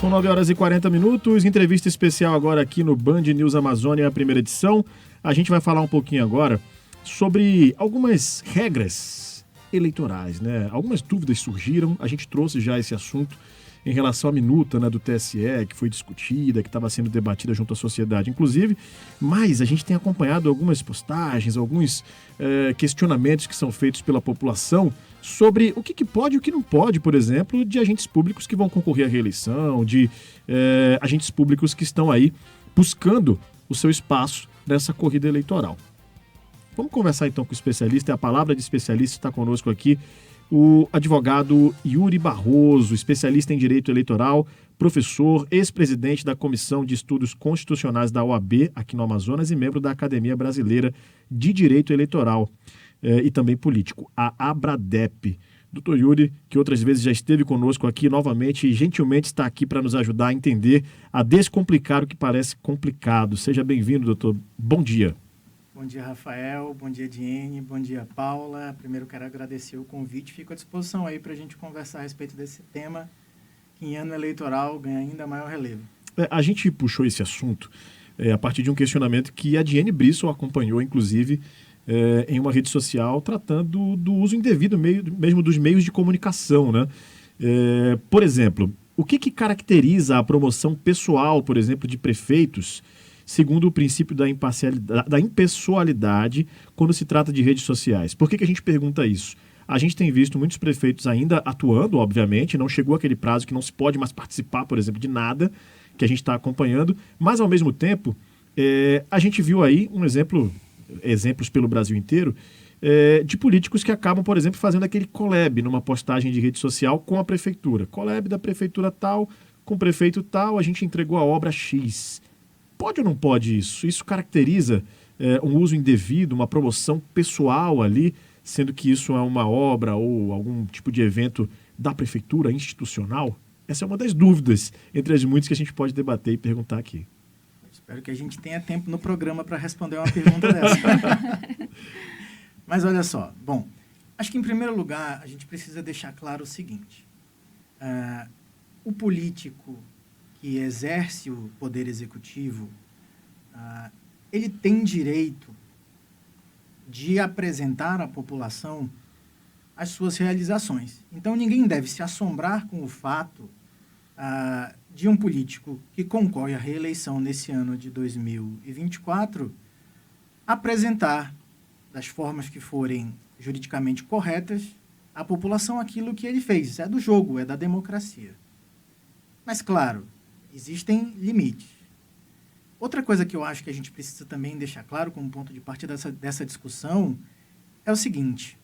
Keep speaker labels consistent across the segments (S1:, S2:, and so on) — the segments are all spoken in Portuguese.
S1: São 9 horas e 40 minutos, entrevista especial agora aqui no Band News Amazônia, primeira edição. A gente vai falar um pouquinho agora sobre algumas regras eleitorais, né? Algumas dúvidas surgiram, a gente trouxe já esse assunto em relação à minuta, né, do TSE, que foi discutida, que estava sendo debatida junto à sociedade, inclusive, mas a gente tem acompanhado algumas postagens, alguns questionamentos que são feitos pela população sobre o que pode e o que não pode, por exemplo, de agentes públicos que vão concorrer à reeleição, de agentes públicos que estão aí buscando o seu espaço nessa corrida eleitoral. Vamos conversar então com o especialista, a palavra de especialista está conosco aqui, o advogado Yuri Barroso, especialista em direito eleitoral, professor, ex-presidente da Comissão de Estudos Constitucionais da OAB, aqui no Amazonas, e membro da Academia Brasileira de Direito Eleitoral e também político, a ABRADEP. Doutor Yuri, que outras vezes já esteve conosco aqui novamente e gentilmente está aqui para nos ajudar a entender, a descomplicar o que parece complicado. Seja bem-vindo, doutor. Bom dia.
S2: Bom dia, Rafael. Bom dia, Diene. Bom dia, Paula. Primeiro, quero agradecer o convite. Fico à disposição aí para a gente conversar a respeito desse tema que em ano eleitoral ganha ainda maior relevo.
S1: A gente puxou esse assunto a partir de um questionamento que a Diene Brissol acompanhou, inclusive, em uma rede social, tratando do uso indevido mesmo dos meios de comunicação, né? Por exemplo, o que caracteriza a promoção pessoal, por exemplo, de prefeitos, segundo o princípio da impessoalidade, quando se trata de redes sociais? Por que a gente pergunta isso? A gente tem visto muitos prefeitos ainda atuando, obviamente, não chegou aquele prazo que não se pode mais participar, por exemplo, de nada que a gente está acompanhando, mas, ao mesmo tempo, a gente viu aí exemplos pelo Brasil inteiro, de políticos que acabam, por exemplo, fazendo aquele collab numa postagem de rede social com a prefeitura. Collab da prefeitura tal, com o prefeito tal, a gente entregou a obra X. Pode ou não pode isso? Isso caracteriza um uso indevido, uma promoção pessoal ali, sendo que isso é uma obra ou algum tipo de evento da prefeitura institucional? Essa é uma das dúvidas entre as muitas que a gente pode debater e perguntar aqui.
S2: Espero que a gente tenha tempo no programa para responder uma pergunta dessa. Mas olha só, bom, acho que em primeiro lugar a gente precisa deixar claro o seguinte. O político que exerce o poder executivo, ele tem direito de apresentar à população as suas realizações. Então, ninguém deve se assombrar com o fato de um político que concorre à reeleição nesse ano de 2024 apresentar, das formas que forem juridicamente corretas, à população aquilo que ele fez. Isso é do jogo, é da democracia. Mas, claro, existem limites. Outra coisa que eu acho que a gente precisa também deixar claro como ponto de partida dessa discussão é o seguinte,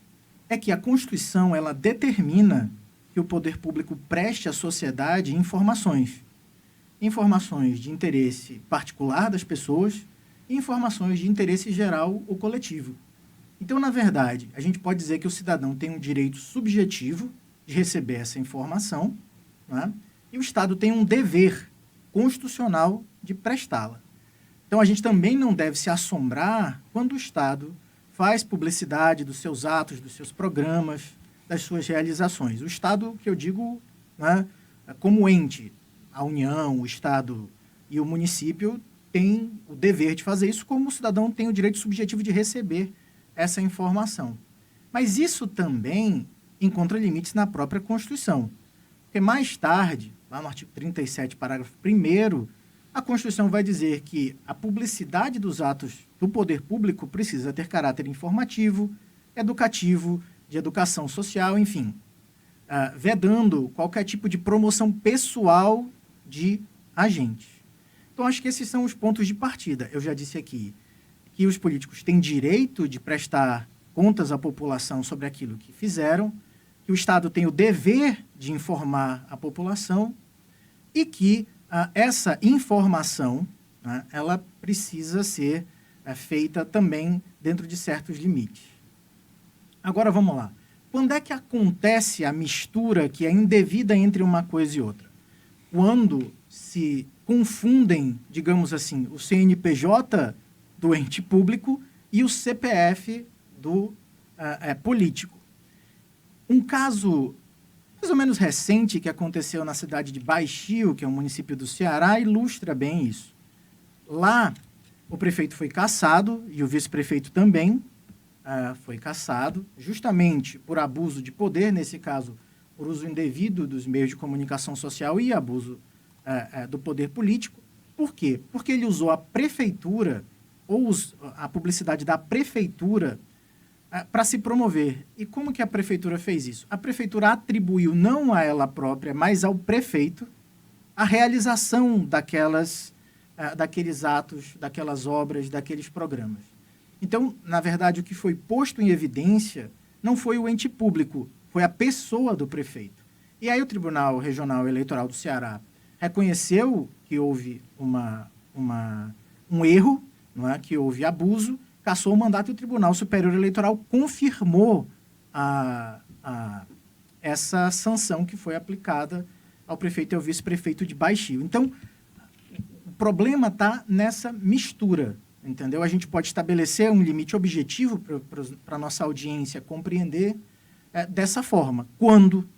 S2: é que a Constituição ela determina que o poder público preste à sociedade informações de interesse particular das pessoas e informações de interesse geral ou coletivo. Então, na verdade, a gente pode dizer que o cidadão tem um direito subjetivo de receber essa informação, né? E o Estado tem um dever constitucional de prestá-la. Então, a gente também não deve se assombrar quando o Estado faz publicidade dos seus atos, dos seus programas, das suas realizações. O Estado, que eu digo, né, como ente, a União, o Estado e o município têm o dever de fazer isso, como o cidadão tem o direito subjetivo de receber essa informação. Mas isso também encontra limites na própria Constituição. Porque mais tarde, lá no artigo 37, parágrafo 1º, a Constituição vai dizer que a publicidade dos atos do poder público precisa ter caráter informativo, educativo, de educação social, enfim, vedando qualquer tipo de promoção pessoal de agentes. Então, acho que esses são os pontos de partida. Eu já disse aqui que os políticos têm direito de prestar contas à população sobre aquilo que fizeram, que o Estado tem o dever de informar a população e que essa informação, né, ela precisa ser feita também dentro de certos limites. Agora, vamos lá. Quando é que acontece a mistura que é indevida entre uma coisa e outra? Quando se confundem, digamos assim, o CNPJ do ente público e o CPF do político. Um caso mais ou menos recente que aconteceu na cidade de Baixio, que é um município do Ceará, ilustra bem isso. Lá, o prefeito foi cassado e o vice-prefeito também foi cassado, justamente por abuso de poder, nesse caso, por uso indevido dos meios de comunicação social e abuso do poder político. Por quê? Porque ele usou a prefeitura ou a publicidade da prefeitura para se promover. E como que a prefeitura fez isso? A prefeitura atribuiu não a ela própria, mas ao prefeito, a realização daqueles atos, daquelas obras, daqueles programas. Então, na verdade, o que foi posto em evidência não foi o ente público, foi a pessoa do prefeito. E aí o Tribunal Regional Eleitoral do Ceará reconheceu que houve um erro, não é? Que houve abuso, cassou o mandato e o Tribunal Superior Eleitoral confirmou essa sanção que foi aplicada ao prefeito e ao vice-prefeito de Baixio. Então, o problema está nessa mistura, entendeu? A gente pode estabelecer um limite objetivo para a nossa audiência compreender dessa forma. Quando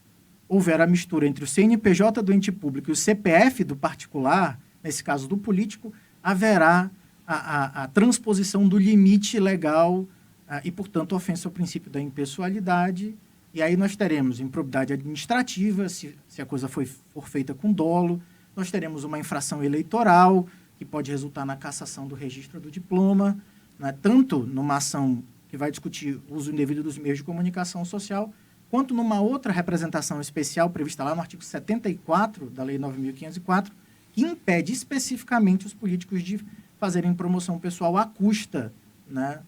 S2: houver a mistura entre o CNPJ do ente público e o CPF do particular, nesse caso do político, haverá a transposição do limite legal e, portanto, ofensa ao princípio da impessoalidade. E aí nós teremos improbidade administrativa, se a coisa for feita com dolo, nós teremos uma infração eleitoral, que pode resultar na cassação do registro do diploma, né, tanto numa ação que vai discutir o uso indevido dos meios de comunicação social, quanto numa outra representação especial prevista lá no artigo 74 da Lei 9.504, que impede especificamente os políticos de fazerem promoção pessoal à custa, né,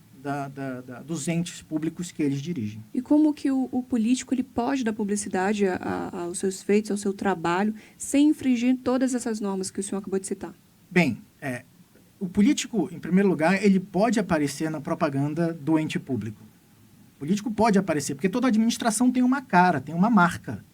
S2: dos entes públicos que eles dirigem.
S3: E como que o político ele pode dar publicidade aos seus feitos, ao seu trabalho, sem infringir todas essas normas que o senhor acabou de citar?
S2: Bem, o político, em primeiro lugar, ele pode aparecer na propaganda do ente público. O político pode aparecer, porque toda administração tem uma cara, tem uma marca.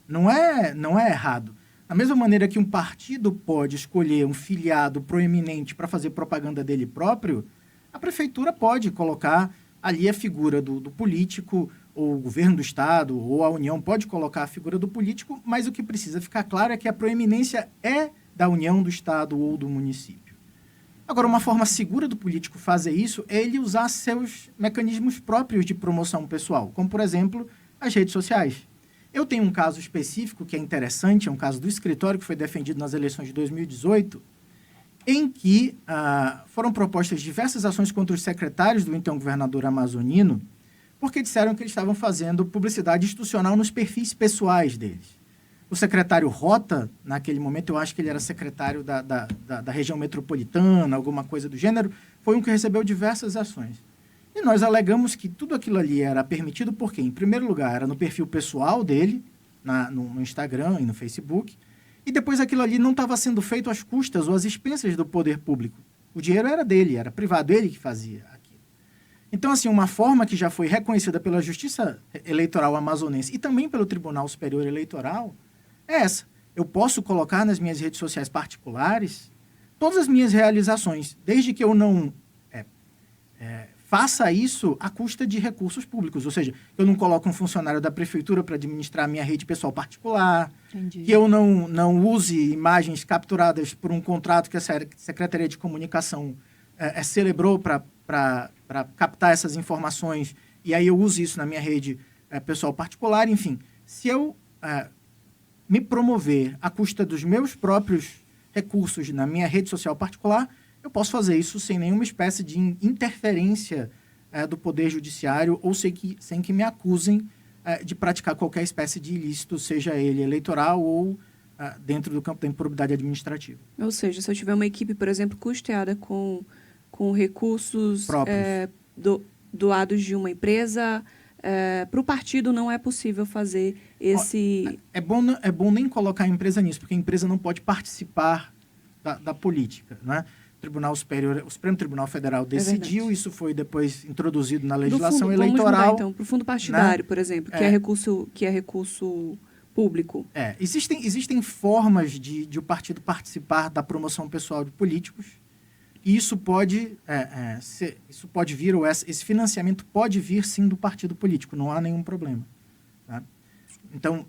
S2: Não é errado. Da mesma maneira que um partido pode escolher um filiado proeminente para fazer propaganda dele próprio, a prefeitura pode colocar ali a figura do político, ou o governo do estado, ou a União pode colocar a figura do político, mas o que precisa ficar claro é que a proeminência é da União, do estado ou do município. Agora, uma forma segura do político fazer isso é ele usar seus mecanismos próprios de promoção pessoal, como, por exemplo, as redes sociais. Eu tenho um caso específico que é interessante, é um caso do escritório que foi defendido nas eleições de 2018, em que foram propostas diversas ações contra os secretários do então governador amazonino, porque disseram que eles estavam fazendo publicidade institucional nos perfis pessoais deles. O secretário Rota, naquele momento, eu acho que ele era secretário da região metropolitana, alguma coisa do gênero, foi um que recebeu diversas ações. E nós alegamos que tudo aquilo ali era permitido porque, em primeiro lugar, era no perfil pessoal dele, no Instagram e no Facebook, e depois aquilo ali não estava sendo feito às custas ou às expensas do poder público. O dinheiro era dele, era privado, ele que fazia aquilo. Então, assim, uma forma que já foi reconhecida pela Justiça Eleitoral Amazonense e também pelo Tribunal Superior Eleitoral é essa. Eu posso colocar nas minhas redes sociais particulares todas as minhas realizações, desde que eu não faça isso à custa de recursos públicos. Ou seja, eu não coloco um funcionário da prefeitura para administrar a minha rede pessoal particular. Entendi. Que eu não use imagens capturadas por um contrato que a Secretaria de Comunicação celebrou para captar essas informações, e aí eu uso isso na minha rede pessoal particular. Enfim, se eu me promover à custa dos meus próprios recursos na minha rede social particular, eu posso fazer isso sem nenhuma espécie de interferência do Poder Judiciário ou sem que me acusem de praticar qualquer espécie de ilícito, seja ele eleitoral ou dentro do campo da improbidade administrativa.
S3: Ou seja, se eu tiver uma equipe, por exemplo, custeada com recursos doados de uma empresa, para o partido não é possível fazer esse...
S2: É bom nem colocar a empresa nisso, porque a empresa não pode participar da política, né? O Supremo Tribunal Federal decidiu, isso foi depois introduzido na legislação eleitoral.
S3: Vamos mudar, então, para o fundo partidário, né? Por exemplo, que é recurso público.
S2: Existem formas de o partido participar da promoção pessoal de políticos, e isso pode vir, ou esse financiamento pode vir, sim, do partido político, não há nenhum problema. Tá? Então,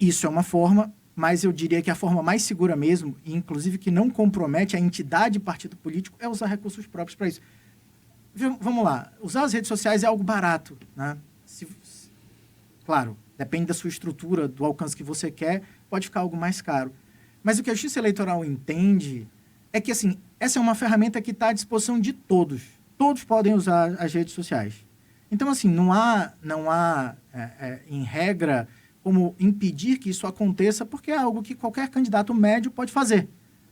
S2: Isso é uma forma, mas eu diria que a forma mais segura mesmo, e inclusive que não compromete a entidade partido político, é usar recursos próprios para isso. Vamos lá, usar as redes sociais é algo barato, né? Claro, depende da sua estrutura, do alcance que você quer, pode ficar algo mais caro. Mas o que a Justiça Eleitoral entende é que, assim, essa é uma ferramenta que está à disposição de todos. Todos podem usar as redes sociais. Então, assim, não há em regra, como impedir que isso aconteça, porque é algo que qualquer candidato médio pode fazer.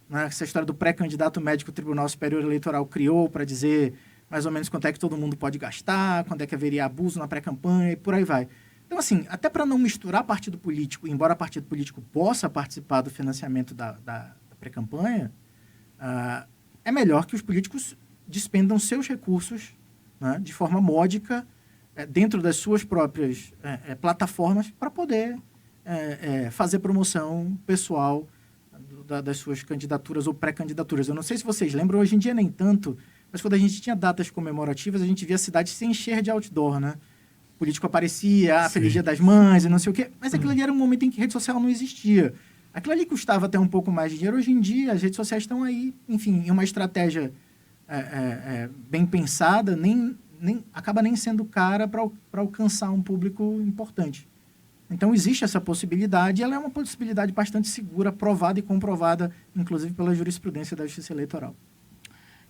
S2: Né? Essa história do pré-candidato médio que o Tribunal Superior Eleitoral criou para dizer mais ou menos quanto é que todo mundo pode gastar, quando é que haveria abuso na pré-campanha e por aí vai. Então, assim, até para não misturar partido político, embora partido político possa participar do financiamento da pré-campanha, é melhor que os políticos despendam seus recursos, né, de forma módica, dentro das suas próprias plataformas, para poder fazer promoção pessoal das suas candidaturas ou pré-candidaturas. Eu não sei se vocês lembram, hoje em dia nem tanto, mas quando a gente tinha datas comemorativas, a gente via a cidade se encher de outdoor, né? O político aparecia, Feliz Dia das Mães e não sei o quê, mas aquilo ali era um momento em que rede social não existia. Aquilo ali custava até um pouco mais de dinheiro. Hoje em dia, as redes sociais estão aí, enfim, em uma estratégia bem pensada, acaba nem sendo cara para alcançar um público importante. Então, existe essa possibilidade, e ela é uma possibilidade bastante segura, provada e comprovada, inclusive pela jurisprudência da Justiça Eleitoral.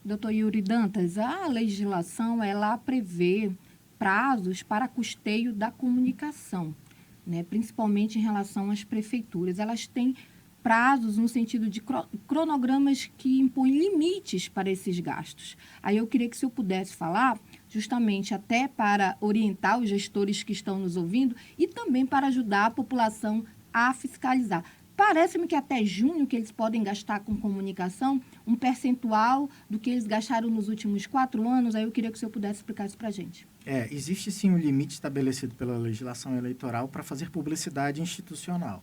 S4: Doutor Yuri Dantas, a legislação, ela prevê prazos para custeio da comunicação, né? Principalmente em relação às prefeituras. Elas têm prazos no sentido de cronogramas que impõem limites para esses gastos. Aí eu queria que o senhor pudesse falar, justamente até para orientar os gestores que estão nos ouvindo e também para ajudar a população a fiscalizar. Parece-me que até junho que eles podem gastar com comunicação um percentual do que eles gastaram nos últimos 4 anos. Aí eu queria que o senhor pudesse explicar isso para a gente.
S2: Existe sim um limite estabelecido pela legislação eleitoral para fazer publicidade institucional.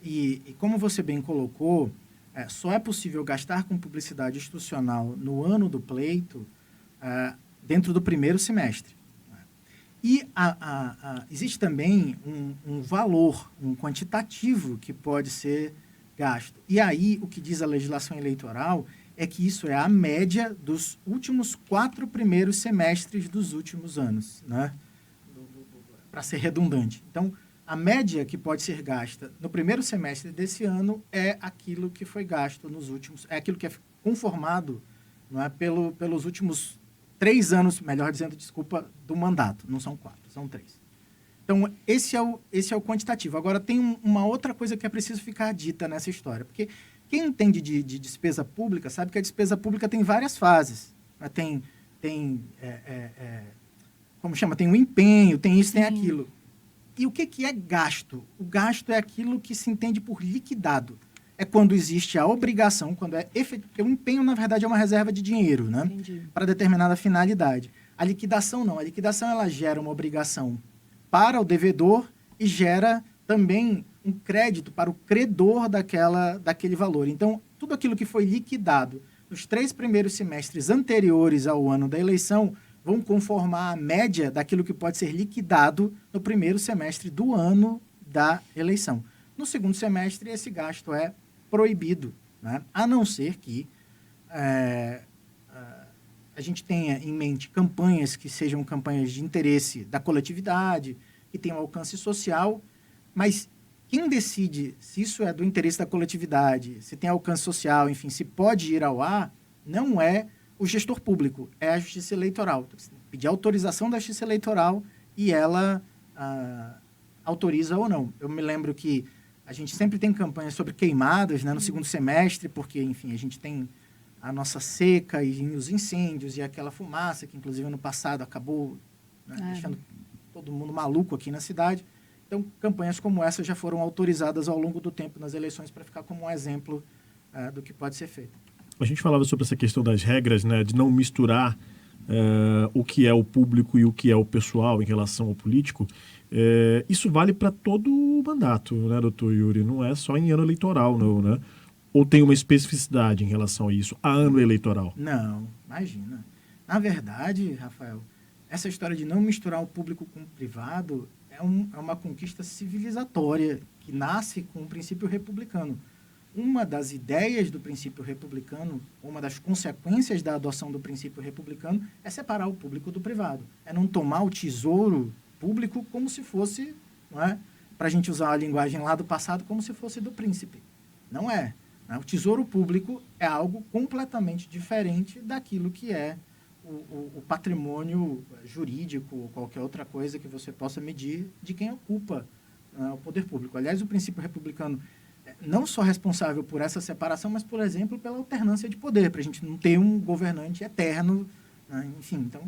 S2: E como você bem colocou, só é possível gastar com publicidade institucional no ano do pleito dentro do primeiro semestre. E existe também um valor, um quantitativo que pode ser gasto. E aí, o que diz a legislação eleitoral é que isso é a média dos últimos 4 primeiros semestres dos últimos anos, né? Para ser redundante. Então, a média que pode ser gasta no primeiro semestre desse ano é aquilo que foi gasto nos últimos, é aquilo que é conformado, não é, pelos últimos 3 anos, melhor dizendo, desculpa, do mandato. Não são 4, são 3. Então, esse é o quantitativo. Agora, tem uma outra coisa que é preciso ficar dita nessa história, porque quem entende de despesa pública sabe que a despesa pública tem várias fases. Como chama? Tem o empenho, tem isso, tem aquilo. E o que é gasto? O gasto é aquilo que se entende por liquidado. É quando existe a obrigação, quando o empenho, na verdade, é uma reserva de dinheiro, né? Para determinada finalidade. A liquidação não. A liquidação, ela gera uma obrigação para o devedor e gera também um crédito para o credor daquele valor. Então, tudo aquilo que foi liquidado nos 3 primeiros semestres anteriores ao ano da eleição vão conformar a média daquilo que pode ser liquidado no primeiro semestre do ano da eleição. No segundo semestre, esse gasto é proibido, né? A não ser que a gente tenha em mente campanhas que sejam campanhas de interesse da coletividade, que tenham alcance social, mas quem decide se isso é do interesse da coletividade, se tem alcance social, enfim, se pode ir ao ar, não é o gestor público, é a Justiça Eleitoral. Pedir autorização da Justiça Eleitoral e ela autoriza ou não. Eu me lembro que a gente sempre tem campanhas sobre queimadas, né, no segundo semestre, porque, enfim, a gente tem a nossa seca e os incêndios e aquela fumaça que, inclusive, ano passado acabou, né, deixando todo mundo maluco aqui na cidade. Então, campanhas como essa já foram autorizadas ao longo do tempo nas eleições para ficar como um exemplo do que pode ser feito.
S1: A gente falava sobre essa questão das regras, né, de não misturar o que é o público e o que é o pessoal em relação ao político. Isso vale para todo o mandato, né, doutor Yuri? Não é só em ano eleitoral, não, né? Ou tem uma especificidade em relação a isso, a ano eleitoral?
S2: Não, imagina. Na verdade, Rafael, essa história de não misturar o público com o privado é uma conquista civilizatória que nasce com o princípio republicano. Uma das ideias do princípio republicano, uma das consequências da adoção do princípio republicano é separar o público do privado. É não tomar o tesouro público como se fosse, não é? Para a gente usar a linguagem lá do passado, como se fosse do príncipe. Não é. Né? O tesouro público é algo completamente diferente daquilo que é o patrimônio jurídico ou qualquer outra coisa que você possa medir de quem ocupa o poder público. Aliás, o princípio republicano não só responsável por essa separação, mas, por exemplo, pela alternância de poder, para a gente não ter um governante eterno, né? Enfim, então,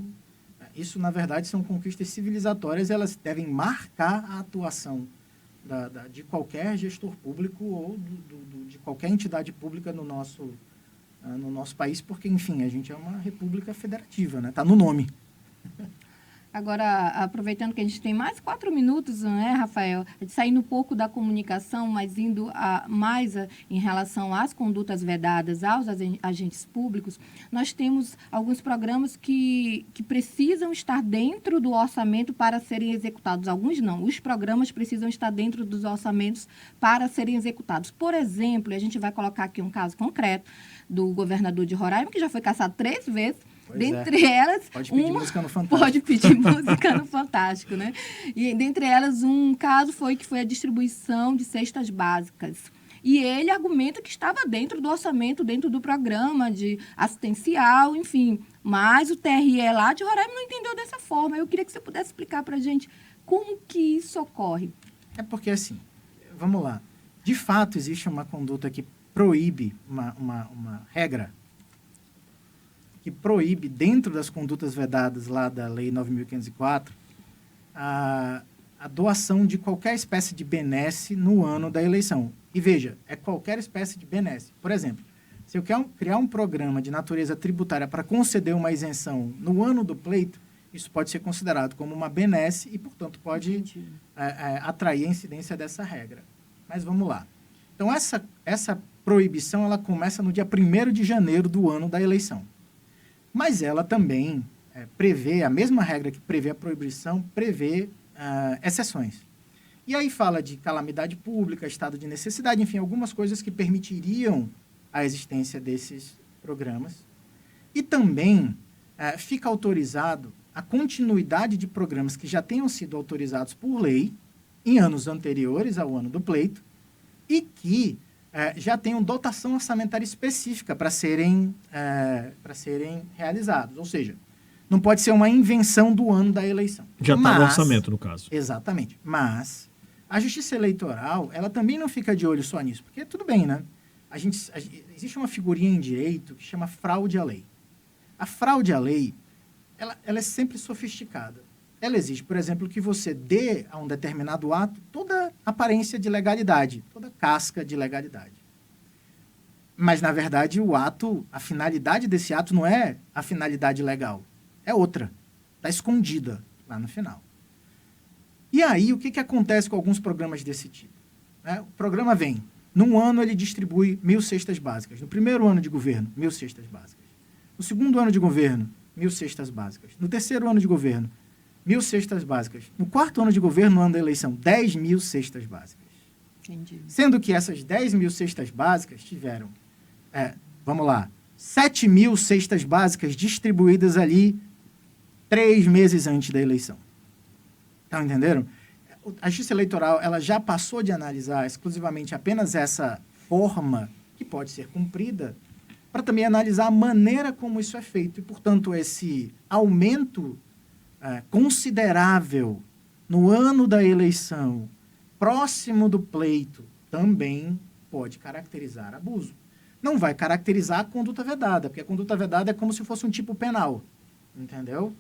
S2: isso, na verdade, são conquistas civilizatórias, elas devem marcar a atuação de qualquer gestor público ou de qualquer entidade pública no nosso país, porque, enfim, a gente é uma república federativa, né? Está no nome.
S4: Agora, aproveitando que a gente tem mais 4 minutos, né, Rafael, saindo um pouco da comunicação, mas indo mais em relação às condutas vedadas aos agentes públicos, nós temos alguns programas que precisam estar dentro do orçamento para serem executados. Alguns não. Os programas precisam estar dentro dos orçamentos para serem executados. Por exemplo, a gente vai colocar aqui um caso concreto do governador de Roraima, que já foi cassado 3 vezes.
S2: Pois
S4: dentre elas...
S2: Pode pedir música no Fantástico.
S4: Pode pedir música no Fantástico, né? E dentre elas, um caso foi a distribuição de cestas básicas. E ele argumenta que estava dentro do orçamento, dentro do programa de assistencial, enfim. Mas o TRE lá de Roraima não entendeu dessa forma. Eu queria que você pudesse explicar para a gente como que isso ocorre.
S2: É porque, assim, vamos lá. De fato, existe uma conduta que proíbe, uma regra que proíbe, dentro das condutas vedadas lá da Lei 9.504, a doação de qualquer espécie de benesse no ano da eleição. E veja, é qualquer espécie de benesse. Por exemplo, se eu quero criar um programa de natureza tributária para conceder uma isenção no ano do pleito, isso pode ser considerado como uma benesse e, portanto, pode atrair a incidência dessa regra. Mas vamos lá. Então, essa proibição ela começa no dia 1º de janeiro do ano da eleição. Mas ela também prevê, a mesma regra que prevê a proibição, prevê exceções. E aí fala de calamidade pública, estado de necessidade, enfim, algumas coisas que permitiriam a existência desses programas. E também fica autorizado a continuidade de programas que já tenham sido autorizados por lei em anos anteriores ao ano do pleito e que já tenham dotação orçamentária específica para serem realizados. Ou seja, não pode ser uma invenção do ano da eleição.
S1: Já está no orçamento, no caso.
S2: Exatamente. Mas a Justiça Eleitoral, ela também não fica de olho só nisso. Porque tudo bem, né? Existe uma figurinha em direito que chama fraude à lei. A fraude à lei, ela é sempre sofisticada. Ela exige, por exemplo, que você dê a um determinado ato toda aparência de legalidade, toda casca de legalidade. Mas, na verdade, a finalidade desse ato não é a finalidade legal, é outra. Está escondida lá no final. E aí, o que acontece com alguns programas desse tipo? O programa vem, num ano ele distribui 1.000 cestas básicas. No primeiro ano de governo, 1.000 cestas básicas. No segundo ano de governo, 1.000 cestas básicas. No terceiro ano de governo, 1.000 cestas básicas. No quarto ano de governo, no ano da eleição, 10.000 cestas básicas.
S4: Entendi.
S2: Sendo que essas 10.000 cestas básicas tiveram, 7.000 cestas básicas distribuídas ali 3 meses antes da eleição. Então, entenderam? A Justiça Eleitoral ela já passou de analisar exclusivamente apenas essa forma que pode ser cumprida para também analisar a maneira como isso é feito. E, portanto, esse aumento considerável no ano da eleição, próximo do pleito, também pode caracterizar abuso. Não vai caracterizar a conduta vedada, porque a conduta vedada é como se fosse um tipo penal, entendeu?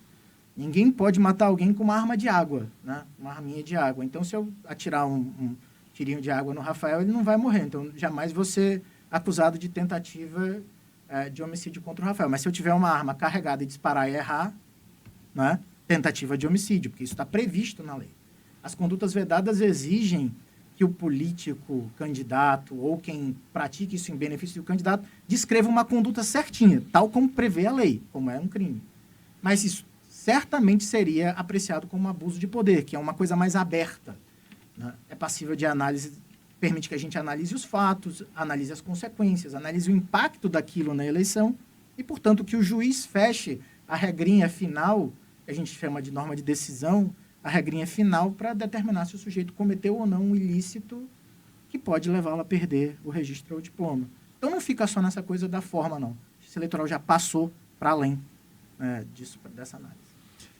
S2: Ninguém pode matar alguém com uma arma de água, né? Uma arminha de água. Então, se eu atirar um tirinho de água no Rafael, ele não vai morrer. Então, jamais vou ser acusado de tentativa de homicídio contra o Rafael. Mas se eu tiver uma arma carregada e disparar e errar, né? Tentativa de homicídio, porque isso está previsto na lei. As condutas vedadas exigem que o político, candidato, ou quem pratique isso em benefício do candidato, descreva uma conduta certinha, tal como prevê a lei, como é um crime. Mas isso certamente seria apreciado como um abuso de poder, que é uma coisa mais aberta, né? É passível de análise permite que a gente analise os fatos, analise as consequências, analise o impacto daquilo na eleição e, portanto, que o juiz feche a regrinha final, que a gente chama de norma de decisão, a regrinha final para determinar se o sujeito cometeu ou não um ilícito que pode levá-lo a perder o registro ou o diploma. Então não fica só nessa coisa da forma, não. A Justiça Eleitoral já passou para além dessa análise.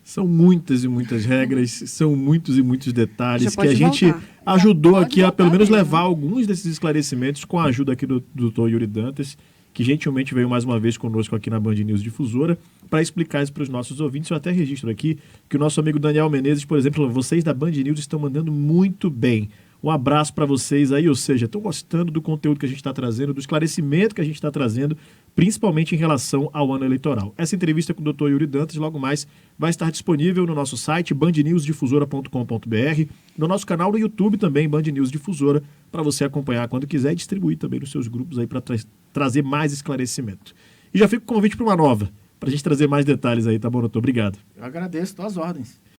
S1: São muitas e muitas regras, são muitos e muitos detalhes que a gente
S3: voltar.
S1: ajudou aqui a pelo menos
S4: mesmo.
S1: levar alguns desses esclarecimentos com a ajuda aqui do Dr. Yuri Dantas, que gentilmente veio mais uma vez conosco aqui na Band News Difusora para explicar isso para os nossos ouvintes. Eu até registro aqui que o nosso amigo Daniel Menezes, por exemplo, vocês da Band News estão mandando muito bem. Um abraço para vocês aí, ou seja, estão gostando do conteúdo que a gente está trazendo, do esclarecimento que a gente está trazendo, principalmente em relação ao ano eleitoral. Essa entrevista com o Dr. Yuri Dantas, logo mais, vai estar disponível no nosso site, bandnewsdifusora.com.br, no nosso canal no YouTube também, Band News Difusora, para você acompanhar quando quiser e distribuir também nos seus grupos aí para trazer mais esclarecimento. E já fica o convite para uma nova, para a gente trazer mais detalhes aí, tá bom, doutor? Obrigado.
S2: Eu agradeço, estou às ordens.